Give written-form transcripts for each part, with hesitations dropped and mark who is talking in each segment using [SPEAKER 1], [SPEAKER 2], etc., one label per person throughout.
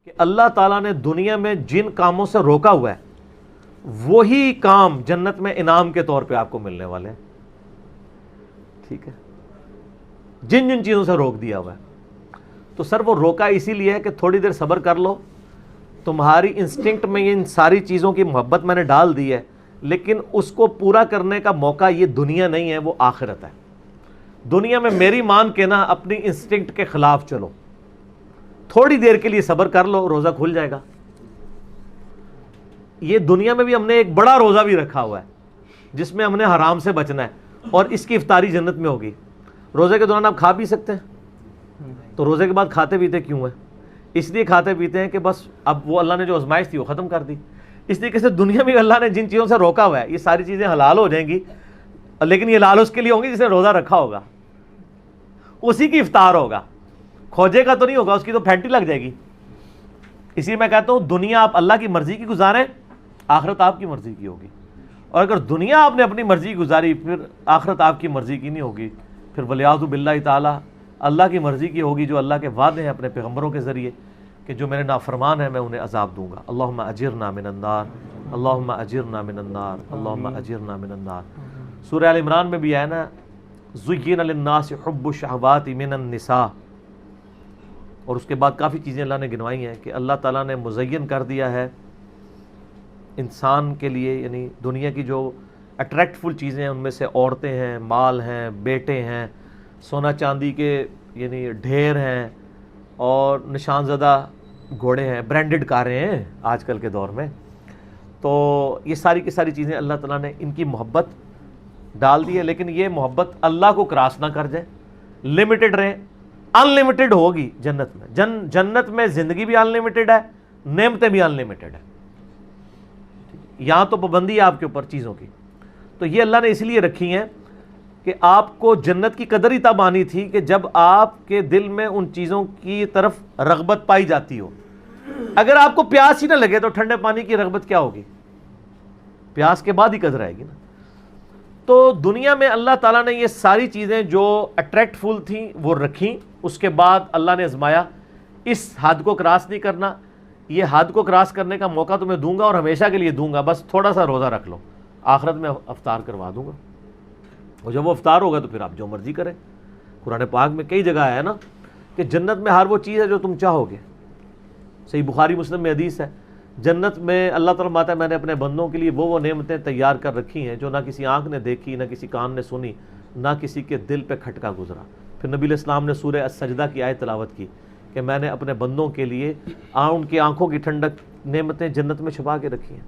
[SPEAKER 1] کہ اللہ تعالیٰ نے دنیا میں جن کاموں سے روکا ہوا ہے وہی کام جنت میں انعام کے طور پہ آپ کو ملنے والے ہیں. ٹھیک ہے, جن جن چیزوں سے روک دیا ہوا ہے. تو سر وہ روکا اسی لیے ہے کہ تھوڑی دیر صبر کر لو, تمہاری انسٹنکٹ میں ان ساری چیزوں کی محبت میں نے ڈال دی ہے, لیکن اس کو پورا کرنے کا موقع یہ دنیا نہیں ہے, وہ آخرت ہے. دنیا میں میری مان کے نا اپنی انسٹنکٹ کے خلاف چلو, تھوڑی دیر کے لیے صبر کر لو, روزہ کھل جائے گا. یہ دنیا میں بھی ہم نے ایک بڑا روزہ بھی رکھا ہوا ہے جس میں ہم نے حرام سے بچنا ہے, اور اس کی افطاری جنت میں ہوگی. روزے کے دوران آپ کھا پی سکتے ہیں, تو روزے کے بعد کھاتے پیتے کیوں ہیں؟ اس لیے کھاتے پیتے ہیں کہ بس اب وہ اللہ نے جو آزمائش تھی وہ ختم کر دی. اس طریقے سے دنیا میں اللہ نے جن چیزوں سے روکا ہوا ہے یہ ساری چیزیں حلال ہو جائیں گی, لیکن یہ حلال اس کے لیے ہوں گی جس نے روزہ رکھا ہوگا, اسی کی افطار ہوگا. کھوجے کا تو نہیں ہوگا, اس کی تو پھینٹی لگ جائے گی. اسی لیے میں کہتا ہوں دنیا آپ اللہ کی مرضی کی گزاریں, آخرت آپ کی مرضی کی ہوگی. اور اگر دنیا آپ نے اپنی مرضی گزاری پھر آخرت آپ کی مرضی کی نہیں ہوگی, پھر ولیعوذ باللہ تعالی اللہ کی مرضی کی ہوگی, جو اللہ کے وعدے ہیں اپنے پیغمبروں کے ذریعے کہ جو میرے نافرمان ہیں میں انہیں عذاب دوں گا. اللہم اجرنا من النار, اللہم اجرنا من النار, اللہم اجرنا من النار. سورہ آل عمران میں بھی ہے نا, زین للناس حب الشہوات من النساء, اور اس کے بعد کافی چیزیں اللہ نے گنوائی ہیں کہ اللہ تعالیٰ نے مزین کر دیا ہے انسان کے لیے, یعنی دنیا کی جو اٹریکٹفل چیزیں ہیں ان میں سے عورتیں ہیں, مال ہیں, بیٹے ہیں, سونا چاندی کے یعنی ڈھیر ہیں, اور نشان زدہ گھوڑے ہیں, برانڈڈ کاریں ہیں آج کل کے دور میں. تو یہ ساری کی ساری چیزیں اللہ تعالیٰ نے ان کی محبت ڈال دی ہے, لیکن یہ محبت اللہ کو کراس نہ کر جائے, لمیٹڈ رہے. ان لمیٹڈ ہوگی جنت میں, جنت میں زندگی بھی ان لمیٹڈ ہے, نعمتیں بھی ان لمیٹڈ ہے. یہاں تو پابندی ہے آپ کے اوپر چیزوں کی. تو یہ اللہ نے اس لیے رکھی ہیں کہ آپ کو جنت کی قدر ہی تب آنی تھی کہ جب آپ کے دل میں ان چیزوں کی طرف رغبت پائی جاتی ہو. اگر آپ کو پیاس ہی نہ لگے تو ٹھنڈے پانی کی رغبت کیا ہوگی؟ پیاس کے بعد ہی قدر آئے گی نا. تو دنیا میں اللہ تعالیٰ نے یہ ساری چیزیں جو اٹریکٹفل تھیں وہ رکھیں, اس کے بعد اللہ نے آزمایا اس حد کو کراس نہیں کرنا, یہ حد کو کراس کرنے کا موقع تمہیں دوں گا اور ہمیشہ کے لیے دوں گا, بس تھوڑا سا روزہ رکھ لو, آخرت میں افطار کروا دوں گا. اور جب وہ افطار ہوگا تو پھر آپ جو مرضی کریں. قرآن پاک میں کئی جگہ ہے نا کہ جنت میں ہر وہ چیز ہے جو تم چاہو گے. صحیح بخاری مسلم میں حدیث ہے, جنت میں اللہ تعالیٰ فرماتا ہے میں نے اپنے بندوں کے لیے وہ نعمتیں تیار کر رکھی ہیں جو نہ کسی آنکھ نے دیکھی, نہ کسی کان نے سنی, نہ کسی کے دل پہ کھٹکا گزرا. پھر نبی علیہ السلام نے سورہ السجدہ کی آیت تلاوت کی کہ میں نے اپنے بندوں کے لیے ان کی آنکھوں کی ٹھنڈک نعمتیں جنت میں چھپا کے رکھی ہیں.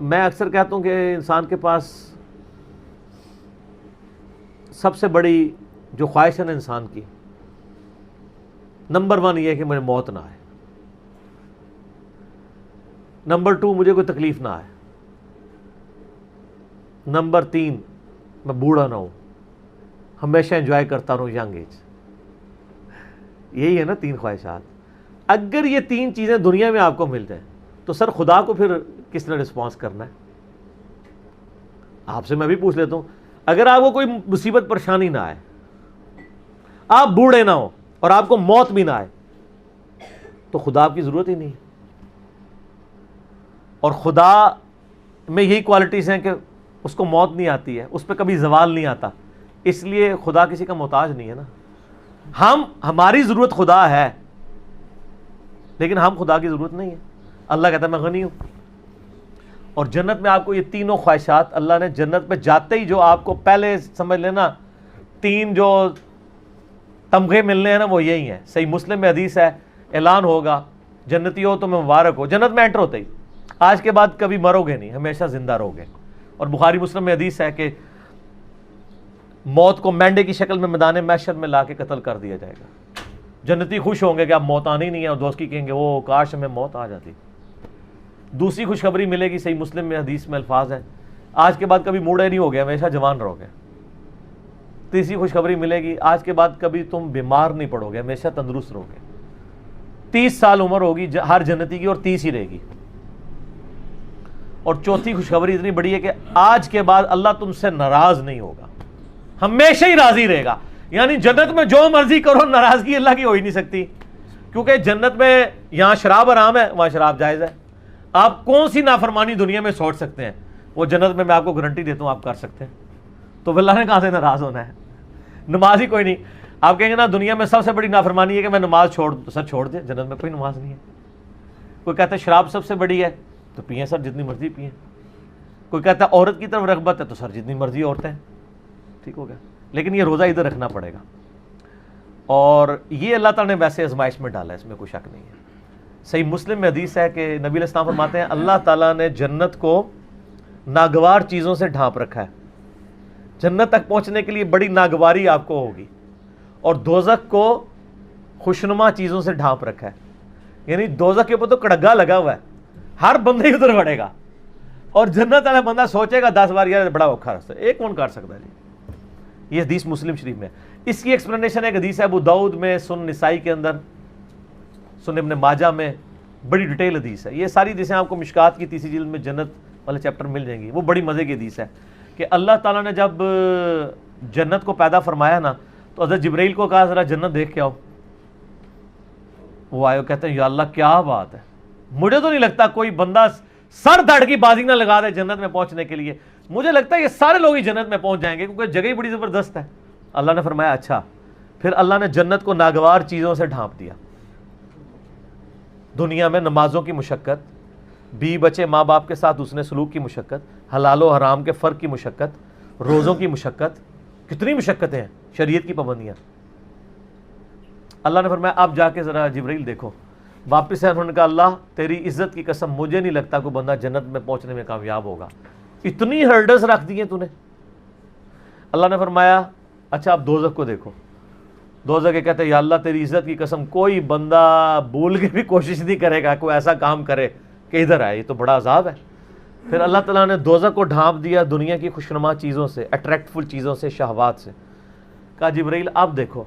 [SPEAKER 1] میں اکثر کہتا ہوں کہ انسان کے پاس سب سے بڑی جو خواہش ہے نا انسان کی, نمبر 1 یہ ہے کہ مجھے موت نہ آئے, نمبر 2 مجھے کوئی تکلیف نہ آئے, نمبر 3 میں بوڑھا نہ ہوں, ہمیشہ انجوائے کرتا رہوں ینگ ایج. یہی ہے نا 3 خواہشات. اگر یہ 3 چیزیں دنیا میں آپ کو مل جائیں تو سر خدا کو پھر کس نے رسپانس کرنا ہے؟ آپ سے میں بھی پوچھ لیتا ہوں, اگر آپ کو کوئی مصیبت پریشانی نہ آئے, آپ بوڑھے نہ ہو اور آپ کو موت بھی نہ آئے, تو خدا آپ کی ضرورت ہی نہیں ہے. اور خدا میں یہی کوالٹیز ہیں کہ اس کو موت نہیں آتی ہے, اس پہ کبھی زوال نہیں آتا, اس لیے خدا کسی کا محتاج نہیں ہے نا. ہماری ضرورت خدا ہے لیکن ہم خدا کی ضرورت نہیں ہے. اللہ کہتا ہے میں غنی ہوں. اور جنت میں آپ کو یہ تینوں خواہشات اللہ نے جنت میں جاتے ہی جو آپ کو پہلے سمجھ لینا 3 جو تمغے ملنے ہیں نا وہ یہی ہیں. صحیح مسلم میں حدیث ہے, اعلان ہوگا جنتی ہو تمہیں مبارک ہو. جنت میں انٹر ہوتے ہی آج کے بعد کبھی مرو گے نہیں, ہمیشہ زندہ رہو گے. اور بخاری مسلم میں حدیث ہے کہ موت کو مینڈے کی شکل میں میدان محشر میں لا کے قتل کر دیا جائے گا. جنتی خوش ہوں گے کہ اب موت آنی نہیں ہے, اور دوست کی کہیں گے وہ کاش ہمیں موت آ جاتی. دوسری خوشخبری ملے گی, صحیح مسلم میں حدیث میں الفاظ ہیں, آج کے بعد کبھی بوڑھے نہیں ہوگے, ہمیشہ جوان رہو گے. تیسری خوشخبری ملے گی, آج کے بعد کبھی تم بیمار نہیں پڑو گے, ہمیشہ تندرست رہو گے. 30 سال عمر ہوگی ہر جنتی کی اور 30 ہی رہے گی. اور چوتھی خوشخبری اتنی بڑی ہے کہ آج کے بعد اللہ تم سے ناراض نہیں ہوگا, ہمیشہ ہی راضی رہے گا. یعنی جنت میں جو مرضی کرو ناراضگی اللہ کی ہو ہی نہیں سکتی. کیونکہ جنت میں یہاں شراب حرام ہے، وہاں شراب جائز ہے. آپ کون سی نافرمانی دنیا میں سوچ سکتے ہیں، وہ جنت میں آپ کو گارنٹی دیتا ہوں آپ کر سکتے ہیں. تو اللہ نے کہاں سے ناراض ہونا ہے؟ نماز ہی کوئی نہیں. آپ کہیں گے نا دنیا میں سب سے بڑی نافرمانی ہے کہ میں نماز چھوڑ دوں، سر چھوڑ دیں، جنت میں کوئی نماز نہیں ہے. کوئی کہتا ہے شراب سب سے بڑی ہے تو پئیں سر، جتنی مرضی پئیں. کوئی کہتا ہے عورت کی طرف رغبت ہے تو سر جتنی مرضی عورتیں. ٹھیک ہو گیا. لیکن یہ روزہ ادھر رکھنا پڑے گا. اور یہ اللہ تعالیٰ نے ویسے آزمائش میں ڈالا ہے، اس میں کوئی شک نہیں ہے. صحیح مسلم میں حدیث ہے کہ نبی علیہ السلام فرماتے ہیں اللہ تعالیٰ نے جنت کو ناگوار چیزوں سے ڈھانپ رکھا ہے. جنت تک پہنچنے کے لیے بڑی ناگواری آپ کو ہوگی، اور دوزخ کو خوشنما چیزوں سے ڈھانپ رکھا ہے. یعنی دوزخ کے اوپر تو کڑگا لگا ہوا ہے، ہر بندے ادھر بڑھے گا، اور جنت والا بندہ سوچے گا 10 بار یار بڑا اوکھا راستہ ہے، ایک کون کر سکتا ہے جی. یہ حدیث مسلم شریف میں. اس کی ایکسپلینیشن ایک حدیث ہے ابو داؤد میں، سنن نسائی کے اندر، سنن ابن ماجہ میں، بڑی ڈیٹیل حدیث ہے. یہ ساری حدیثیں آپ کو مشکات کی تیسری جلد میں جنت والے چیپٹر مل جائیں گی. وہ بڑی مزے کی حدیث ہے کہ اللہ تعالیٰ نے جب جنت کو پیدا فرمایا نا تو حضرت جبرائیل کو کہا ذرا جنت دیکھ کے آؤ. وہ آئے کہتے ہیں یا اللہ کیا بات ہے، مجھے تو نہیں لگتا کوئی بندہ سر دھڑ کی بازی نہ لگا دے جنت میں پہنچنے کے لیے. مجھے لگتا ہے یہ سارے لوگ ہی جنت میں پہنچ جائیں گے کیونکہ جگہ ہی بڑی زبردست ہے. اللہ نے فرمایا اچھا. پھر اللہ نے جنت کو ناگوار چیزوں سے ڈھانپ دیا. دنیا میں نمازوں کی مشقت، بیوی بچے ماں باپ کے ساتھ حسن سلوک کی مشقت، حلال و حرام کے فرق کی مشقت، روزوں کی مشقت، کتنی مشقتیں ہیں، شریعت کی پابندیاں. اللہ نے فرمایا اب جا کے ذرا جبرائیل دیکھو. واپس ہے، انہوں نے کہا اللہ تیری عزت کی قسم مجھے نہیں لگتا کوئی بندہ جنت میں پہنچنے میں کامیاب ہوگا، اتنی ہرڈلز رکھ دی ہیں تو نے. اللہ نے فرمایا اچھا اب دوزخ کو دیکھو. دوزخ کے کہتے ہیں یا اللہ تیری عزت کی قسم کوئی بندہ بھول کے بھی کوشش نہیں کرے گا کوئی ایسا کام کرے کہ ادھر آئے، یہ تو بڑا عذاب ہے. پھر اللہ تعالیٰ نے دوزخ کو ڈھانپ دیا دنیا کی خوشنما چیزوں سے، اٹریکٹفل چیزوں سے، شہوات سے. کہا جبرائیل اب دیکھو.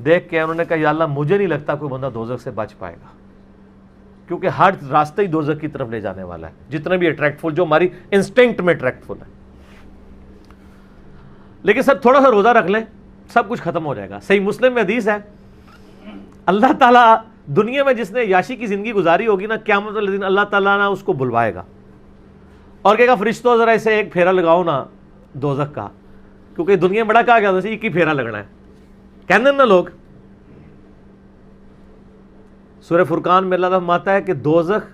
[SPEAKER 1] دیکھ کے انہوں نے کہا یا اللہ مجھے نہیں لگتا کوئی بندہ دوزخ سے بچ پائے گا، کیونکہ ہر راستہ ہی دوزخ کی طرف لے جانے والا ہے، جتنے بھی اٹریکٹفل جو ہماری انسٹنکٹ میں اٹریکٹفل ہے. لیکن سب تھوڑا سا روزہ رکھ لیں سب کچھ ختم ہو جائے گا. صحیح مسلم میں حدیث ہے اللہ تعالیٰ دنیا میں جس نے یاشی کی زندگی گزاری ہوگی نا، قیامت والے دن اللہ تعالیٰ نا اس کو بلوائے گا اور کہے گا فرشتوں ذرا اسے ایک پھیرا لگاؤ نا دوزخ کا، کیونکہ دنیا میں بڑا کہا گیا تھا ایک ہی پھیرا لگنا ہے. کہنے نا لوگ. سورہ فرقان میں اللہ تعالیٰ فرماتا ہے کہ دوزخ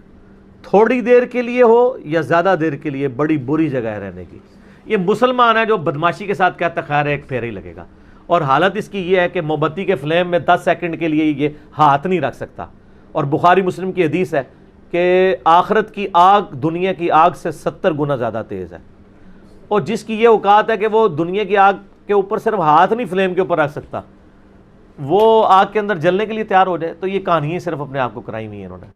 [SPEAKER 1] تھوڑی دیر کے لیے ہو یا زیادہ دیر کے لیے بڑی بری جگہ ہے رہنے کی. یہ مسلمان ہے جو بدماشی کے ساتھ کہتا ہے خیر ایک پھیرا ہی لگے گا، اور حالت اس کی یہ ہے کہ موم بتی کے فلیم میں 10 سیکنڈ کے لیے یہ ہاتھ نہیں رکھ سکتا. اور بخاری مسلم کی حدیث ہے کہ آخرت کی آگ دنیا کی آگ سے 70 گنا زیادہ تیز ہے، اور جس کی یہ اوقات ہے کہ وہ دنیا کی آگ کے اوپر صرف ہاتھ نہیں فلیم کے اوپر رکھ سکتا، وہ آگ کے اندر جلنے کے لیے تیار ہو جائے. تو یہ کہانیاں صرف اپنے آپ کو کرائی ہوئی ہیں انہوں نے.